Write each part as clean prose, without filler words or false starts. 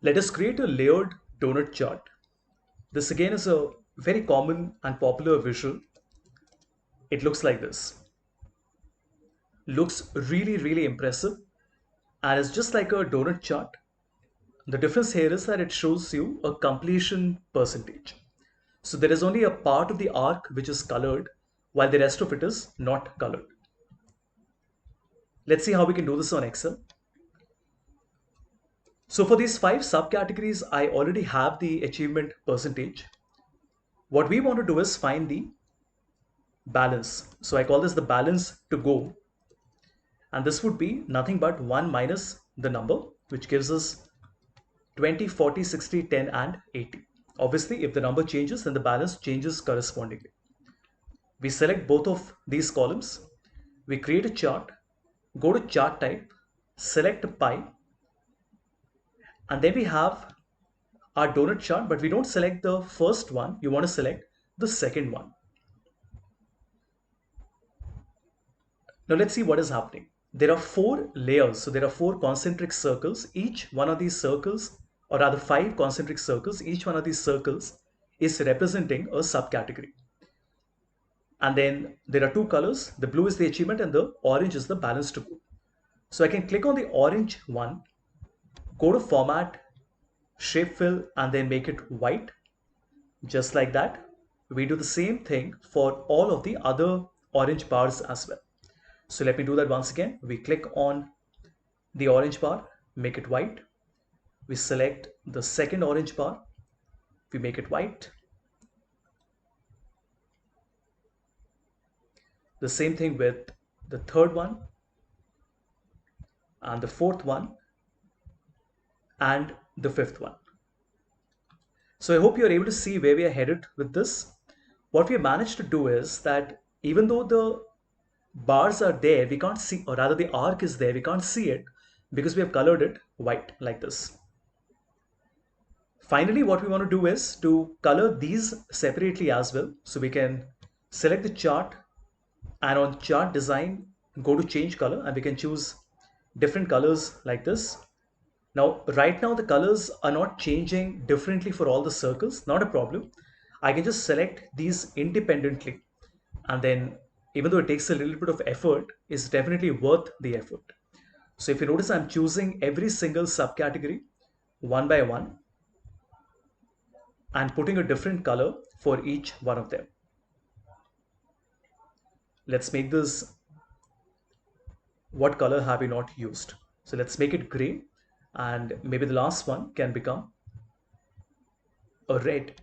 Let us create a layered donut chart. This again is a very common and popular visual. It looks like this. Looks really impressive and it's just like a donut chart. The difference here is that it shows you a completion percentage. So there is only a part of the arc which is colored while the rest of it is not colored. Let's see how we can do this on Excel. So for these 5 subcategories, I already have the achievement percentage. What we want to do is find the balance. So I call this the balance to go. And this would be nothing but 1 minus the number, which gives us 20, 40, 60, 10, and 80. Obviously, if the number changes, then the balance changes correspondingly. We select both of these columns. We create a chart, go to chart type, select pie, and then we have our donut chart, but we don't select the first one. You want to select the second one. Now let's see what is happening. There are 4 layers, so there are 4 concentric circles. Each one of these circles, or rather 5 concentric circles, each one of these circles is representing a subcategory. And then there are 2 colors. The blue is the achievement and the orange is the balance to go. So I can click on the orange one, go to format, shape fill, and then make it white. Just like that. We do the same thing for all of the other orange bars as well. So let me do that once again. We click on the orange bar, make it white. We select the second orange bar, we make it white. The same thing with the third one and the fourth one and the fifth one. So I hope you're able to see where we are headed with this. What we managed to do is that even though the bars are there, we can't see, or rather the arc is there, we can't see it because we have colored it white like this. Finally, what we want to do is to color these separately as well. So we can select the chart and on chart design, go to change color and we can choose different colors like this. Now, right now the colors are not changing differently for all the circles, not a problem. I can just select these independently and then even though it takes a little bit of effort, it's definitely worth the effort. So if you notice, I'm choosing every single subcategory one by one and putting a different color for each one of them. Let's make this, what color have we not used? So let's make it gray and maybe the last one can become a red.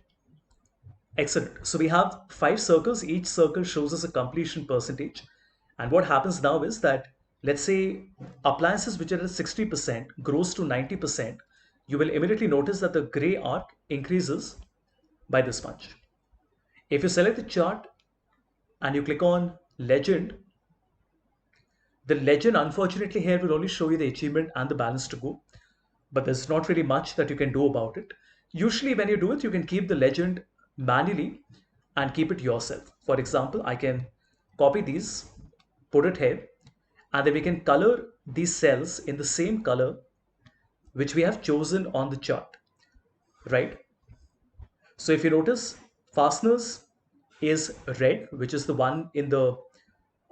Excellent. So we have 5 circles. Each circle shows us a completion percentage. And what happens now is that, let's say appliances which are at 60% grows to 90%, you will immediately notice that the gray arc increases by this much. If you select the chart and you click on legend, the legend unfortunately here will only show you the achievement and the balance to go, but there's not really much that you can do about it. Usually when you do it, you can keep the legend manually and keep it yourself. For example, I can copy these, put it here, and then we can color these cells in the same color which we have chosen on the chart, right? So if you notice, fasteners is red, which is the one in the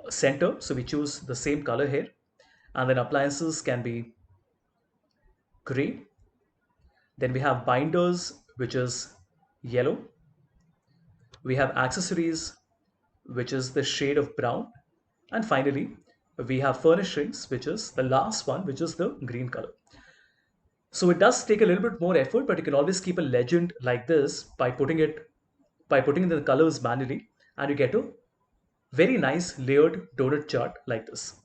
center. So we choose the same color here. And then appliances can be gray. Then we have binders, which is yellow. We have accessories, which is the shade of brown. And finally, we have furnishings, which is the last one, which is the green color. So it does take a little bit more effort, but you can always keep a legend like this by putting in the colors manually, and you get a very nice layered donut chart like this.